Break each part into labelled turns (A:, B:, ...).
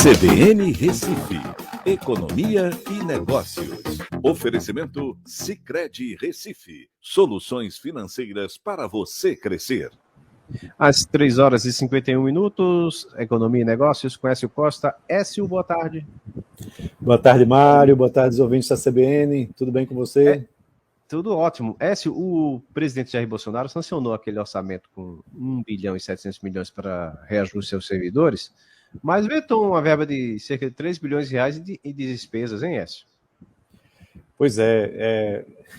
A: CBN Recife, Economia e Negócios. Oferecimento Sicredi Recife, soluções financeiras para você crescer.
B: Às 3h51, Economia e Negócios, com Écio Costa. Écio, boa tarde.
C: Boa tarde, Mário. Boa tarde, os ouvintes da CBN. Tudo bem com você?
B: Tudo ótimo. Écio, o presidente Jair Bolsonaro sancionou aquele orçamento com 1 bilhão e 700 milhões para reajuste seus servidores, mas vetou uma verba de cerca de 3 bilhões de reais de despesas, hein, Écio?
C: Pois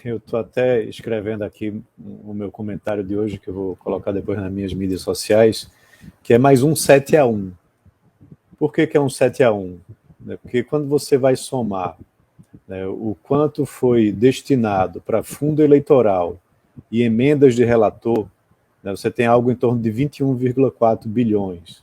C: eu estou até escrevendo aqui o meu comentário de hoje, que eu vou colocar depois nas minhas mídias sociais, que é mais um 7-1. Por que é um 7-1? Porque quando você vai somar o quanto foi destinado para fundo eleitoral e emendas de relator, você tem algo em torno de 21,4 bilhões.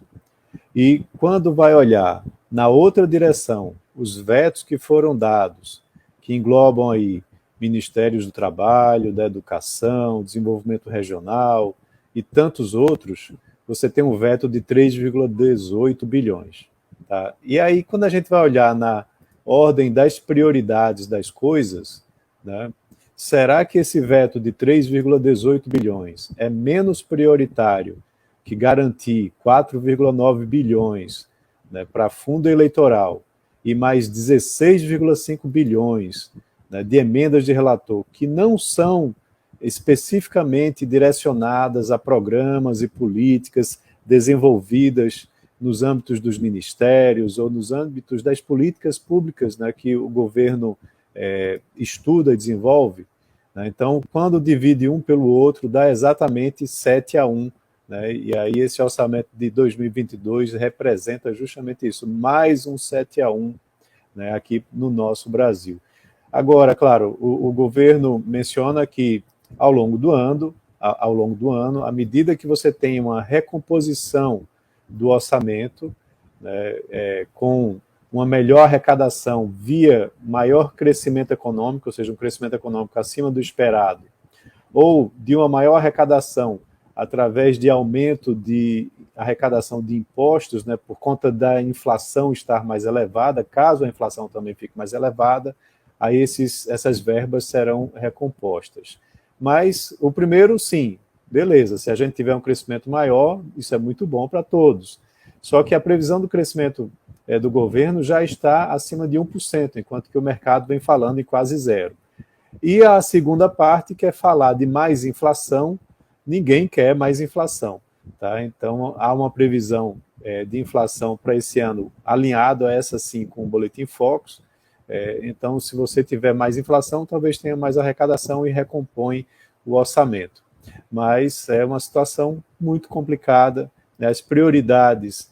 C: E quando vai olhar na outra direção, os vetos que foram dados, que englobam aí Ministérios do Trabalho, da Educação, Desenvolvimento Regional e tantos outros, você tem um veto de 3,18 bilhões. Tá? E aí, quando a gente vai olhar na ordem das prioridades das coisas, será que esse veto de 3,18 bilhões é menos prioritário que garantir 4,9 bilhões para fundo eleitoral e mais 16,5 bilhões de emendas de relator que não são especificamente direcionadas a programas e políticas desenvolvidas nos âmbitos dos ministérios ou nos âmbitos das políticas públicas que o governo estuda e desenvolve. Então, quando divide um pelo outro, dá exatamente 7-1. E aí esse orçamento de 2022 representa justamente isso, mais um 7-1 aqui no nosso Brasil. Agora, claro, o governo menciona que ao longo do ano, à medida que você tem uma recomposição do orçamento, com uma melhor arrecadação via maior crescimento econômico, ou seja, um crescimento econômico acima do esperado, ou de uma maior arrecadação através de aumento de arrecadação de impostos, por conta da inflação estar mais elevada, caso a inflação também fique mais elevada, aí essas verbas serão recompostas. Mas o primeiro, sim, beleza, se a gente tiver um crescimento maior, isso é muito bom para todos. Só que a previsão do crescimento do governo já está acima de 1%, enquanto que o mercado vem falando em quase zero. E a segunda parte, que é falar de mais inflação, ninguém quer mais inflação. Tá? Então, há uma previsão de inflação para esse ano alinhado a essa, sim, com o Boletim Focus. Então, se você tiver mais inflação, talvez tenha mais arrecadação e recompõe o orçamento. Mas é uma situação muito complicada. As prioridades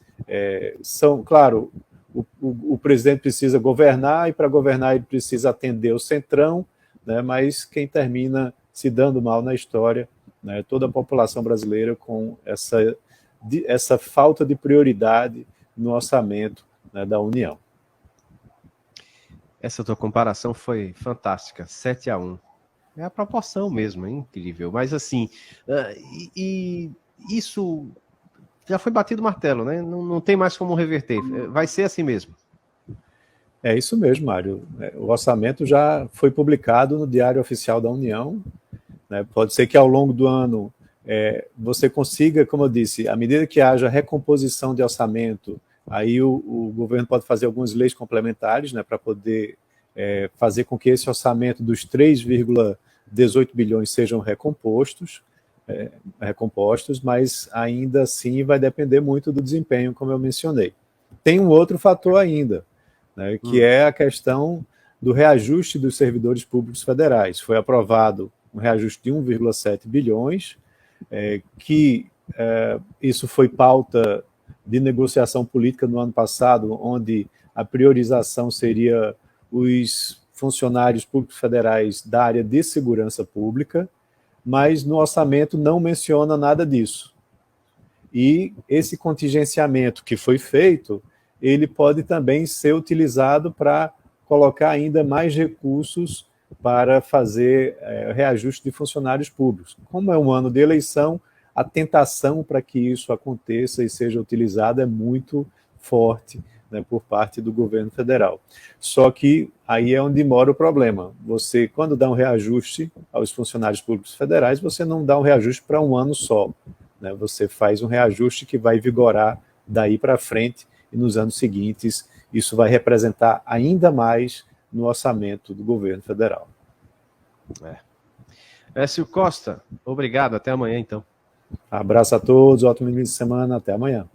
C: são, claro, o presidente precisa governar, e para governar ele precisa atender o centrão, mas quem termina se dando mal na história, toda a população brasileira, com essa falta de prioridade no orçamento da União.
B: Essa tua comparação foi fantástica, 7-1. É a proporção mesmo, é incrível. Mas assim, isso já foi batido o martelo, né? Não tem mais como reverter. Vai ser assim mesmo.
C: É isso mesmo, Mário. O orçamento já foi publicado no Diário Oficial da União. Pode ser que ao longo do ano você consiga, como eu disse, à medida que haja recomposição de orçamento, aí o governo pode fazer algumas leis complementares para poder fazer com que esse orçamento dos 3,18 bilhões sejam recompostos, mas ainda assim vai depender muito do desempenho, como eu mencionei. Tem um outro fator ainda, que é a questão do reajuste dos servidores públicos federais. Foi aprovado um reajuste de 1,7 bilhões, isso foi pauta de negociação política no ano passado, onde a priorização seria os funcionários públicos federais da área de segurança pública, mas no orçamento não menciona nada disso. E esse contingenciamento que foi feito, ele pode também ser utilizado para colocar ainda mais recursos para fazer reajuste de funcionários públicos. Como é um ano de eleição, a tentação para que isso aconteça e seja utilizado é muito forte né, por parte do governo federal. Só que aí é onde mora o problema. Você, quando dá um reajuste aos funcionários públicos federais, você não dá um reajuste para um ano só, né? Você faz um reajuste que vai vigorar daí para frente, e nos anos seguintes isso vai representar ainda mais no orçamento do governo federal.
B: Écio Costa, obrigado, até amanhã então.
C: Abraço a todos, ótimo início de semana, até amanhã.